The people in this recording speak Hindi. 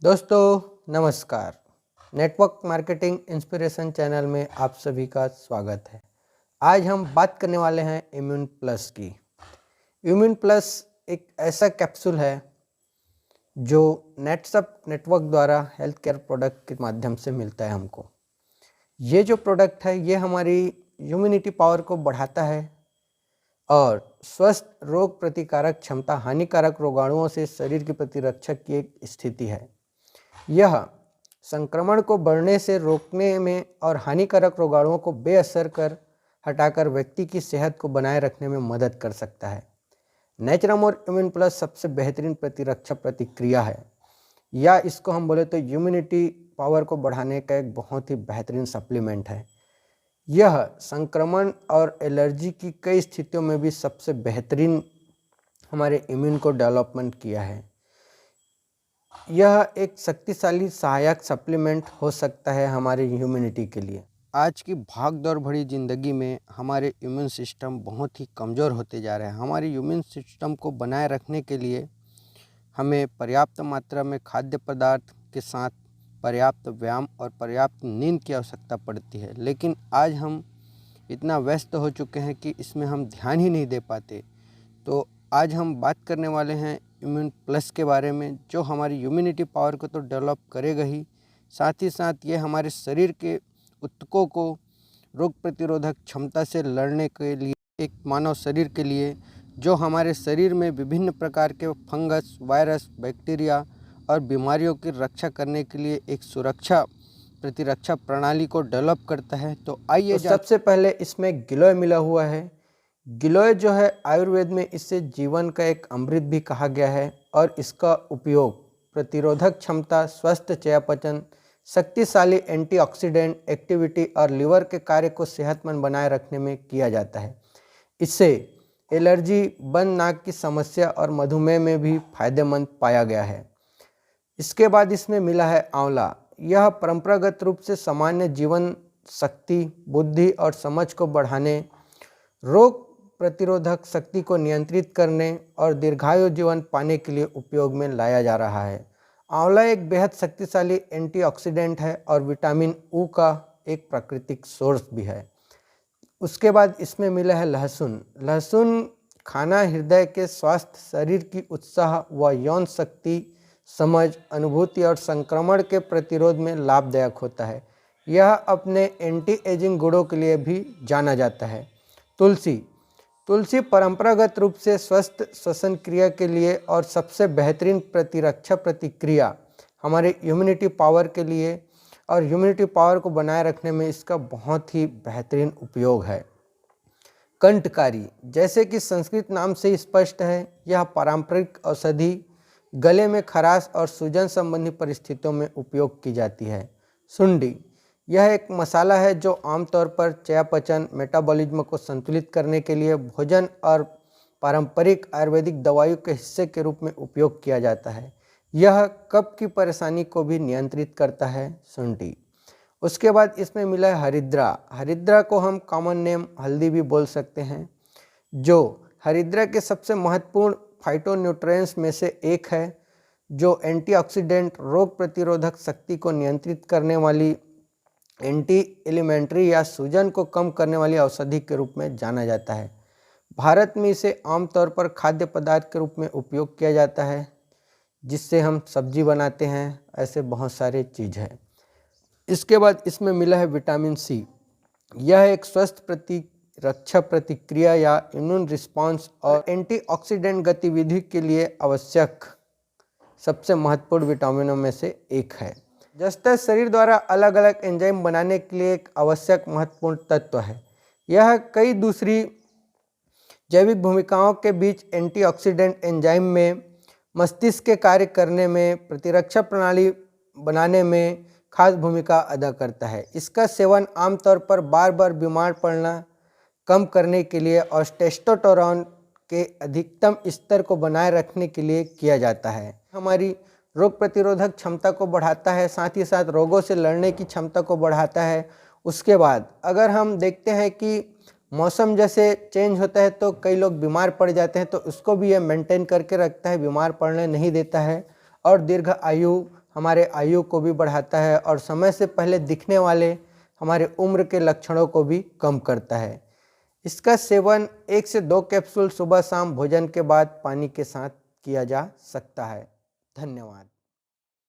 दोस्तों नमस्कार। नेटवर्क मार्केटिंग इंस्पिरेशन चैनल में आप सभी का स्वागत है। आज हम बात करने वाले हैं इम्यून प्लस की। इम्यून प्लस एक ऐसा कैप्सूल है जो नेटसप नेटवर्क द्वारा हेल्थ केयर प्रोडक्ट के माध्यम से मिलता है हमको। ये जो प्रोडक्ट है ये हमारी इम्यूनिटी पावर को बढ़ाता है और स्वस्थ रोग प्रतिकारक क्षमता, हानिकारक रोगाणुओं से शरीर की प्रतिरक्षक की एक स्थिति है। यह संक्रमण को बढ़ने से रोकने में और हानिकारक रोगाणुओं को बेअसर कर हटाकर व्यक्ति की सेहत को बनाए रखने में मदद कर सकता है। नेचरम और इम्यून प्लस सबसे बेहतरीन प्रतिरक्षा प्रतिक्रिया है, या इसको हम बोले तो इम्यूनिटी पावर को बढ़ाने का एक बहुत ही बेहतरीन सप्लीमेंट है। यह संक्रमण और एलर्जी की कई स्थितियों में भी सबसे बेहतरीन हमारे इम्यून को डेवलपमेंट किया है। यह एक शक्तिशाली सहायक सप्लीमेंट हो सकता है हमारे इम्यूनिटी के लिए। आज की भाग दौड़ भरी ज़िंदगी में हमारे इम्यून सिस्टम बहुत ही कमज़ोर होते जा रहे हैं। हमारे इम्यून सिस्टम को बनाए रखने के लिए हमें पर्याप्त मात्रा में खाद्य पदार्थ के साथ पर्याप्त व्यायाम और पर्याप्त नींद की आवश्यकता पड़ती है, लेकिन आज हम इतना व्यस्त हो चुके हैं कि इसमें हम ध्यान ही नहीं दे पाते। तो आज हम बात करने वाले हैं इम्यून प्लस के बारे में, जो हमारी इम्यूनिटी पावर को तो डेवलप करेगा ही, साथ ही साथ ये हमारे शरीर के ऊतकों को रोग प्रतिरोधक क्षमता से लड़ने के लिए, एक मानव शरीर के लिए जो हमारे शरीर में विभिन्न प्रकार के फंगस, वायरस, बैक्टीरिया और बीमारियों की रक्षा करने के लिए एक सुरक्षा प्रतिरक्षा प्रणाली को डेवलप करता है। तो आइए सबसे पहले इसमें गिलोय मिला हुआ है। गिलोय जो है आयुर्वेद में इसे जीवन का एक अमृत भी कहा गया है और इसका उपयोग प्रतिरोधक क्षमता, स्वस्थ चयापचय, शक्तिशाली एंटीऑक्सीडेंट एक्टिविटी और लीवर के कार्य को सेहतमंद बनाए रखने में किया जाता है। इससे एलर्जी, बंद नाक की समस्या और मधुमेह में भी फायदेमंद पाया गया है। इसके बाद इसमें मिला है आंवला। यह परंपरागत रूप से सामान्य जीवन शक्ति, बुद्धि और समझ को बढ़ाने, रोग प्रतिरोधक शक्ति को नियंत्रित करने और दीर्घायु जीवन पाने के लिए उपयोग में लाया जा रहा है। आंवला एक बेहद शक्तिशाली एंटीऑक्सीडेंट है और विटामिन ऊ का एक प्राकृतिक सोर्स भी है। उसके बाद इसमें मिला है लहसुन। लहसुन खाना हृदय के स्वास्थ्य, शरीर की उत्साह व यौन शक्ति, समझ, अनुभूति और संक्रमण के प्रतिरोध में लाभदायक होता है। यह अपने एंटी एजिंग गुणों के लिए भी जाना जाता है। तुलसी परंपरागत रूप से स्वस्थ श्वसन क्रिया के लिए और सबसे बेहतरीन प्रतिरक्षा प्रतिक्रिया हमारे इम्यूनिटी पावर के लिए और इम्यूनिटी पावर को बनाए रखने में इसका बहुत ही बेहतरीन उपयोग है। कंठकारी, जैसे कि संस्कृत नाम से स्पष्ट है, यह पारंपरिक औषधि गले में खराश और सूजन संबंधी परिस्थितियों में उपयोग की जाती है। सुंडी, यह एक मसाला है जो आमतौर पर चयापचय, मेटाबॉलिज्म को संतुलित करने के लिए भोजन और पारंपरिक आयुर्वेदिक दवाइयों के हिस्से के रूप में उपयोग किया जाता है। यह कफ की परेशानी को भी नियंत्रित करता है, शुंठी। उसके बाद इसमें मिला है हरिद्रा। हरिद्रा को हम कॉमन नेम हल्दी भी बोल सकते हैं, जो हरिद्रा के सबसे महत्वपूर्ण फाइटोन्यूट्रिएंट्स में से एक है, जो एंटीऑक्सीडेंट, रोग प्रतिरोधक शक्ति को नियंत्रित करने वाली, एंटी एलिमेंट्री या सूजन को कम करने वाली औषधि के रूप में जाना जाता है। भारत में इसे आमतौर पर खाद्य पदार्थ के रूप में उपयोग किया जाता है, जिससे हम सब्जी बनाते हैं। ऐसे बहुत सारे चीज़ हैं। इसके बाद इसमें मिला है विटामिन सी। यह एक स्वस्थ प्रतिरक्षा प्रतिक्रिया या इम्यून रिस्पांस और एंटीऑक्सीडेंट गतिविधि के लिए आवश्यक सबसे महत्वपूर्ण विटामिनों में से एक है। जस्ता शरीर द्वारा अलग अलग एंजाइम बनाने के लिए एक आवश्यक महत्वपूर्ण तत्व है। यह कई दूसरी जैविक भूमिकाओं के बीच एंटीऑक्सीडेंट एंजाइम में, मस्तिष्क के कार्य करने में, प्रतिरक्षा प्रणाली बनाने में खास भूमिका अदा करता है। इसका सेवन आमतौर पर बार बार बीमार पड़ना कम करने के लिए और टेस्टोस्टेरोन के अधिकतम स्तर को बनाए रखने के लिए किया जाता है। हमारी रोग प्रतिरोधक क्षमता को बढ़ाता है, साथ ही साथ रोगों से लड़ने की क्षमता को बढ़ाता है। उसके बाद अगर हम देखते हैं कि मौसम जैसे चेंज होता है तो कई लोग बीमार पड़ जाते हैं, तो उसको भी ये मेंटेन करके रखता है, बीमार पड़ने नहीं देता है और दीर्घ आयु, हमारे आयु को भी बढ़ाता है और समय से पहले दिखने वाले हमारे उम्र के लक्षणों को भी कम करता है। इसका सेवन 1 से 2 कैप्सूल सुबह शाम भोजन के बाद पानी के साथ किया जा सकता है। धन्यवाद।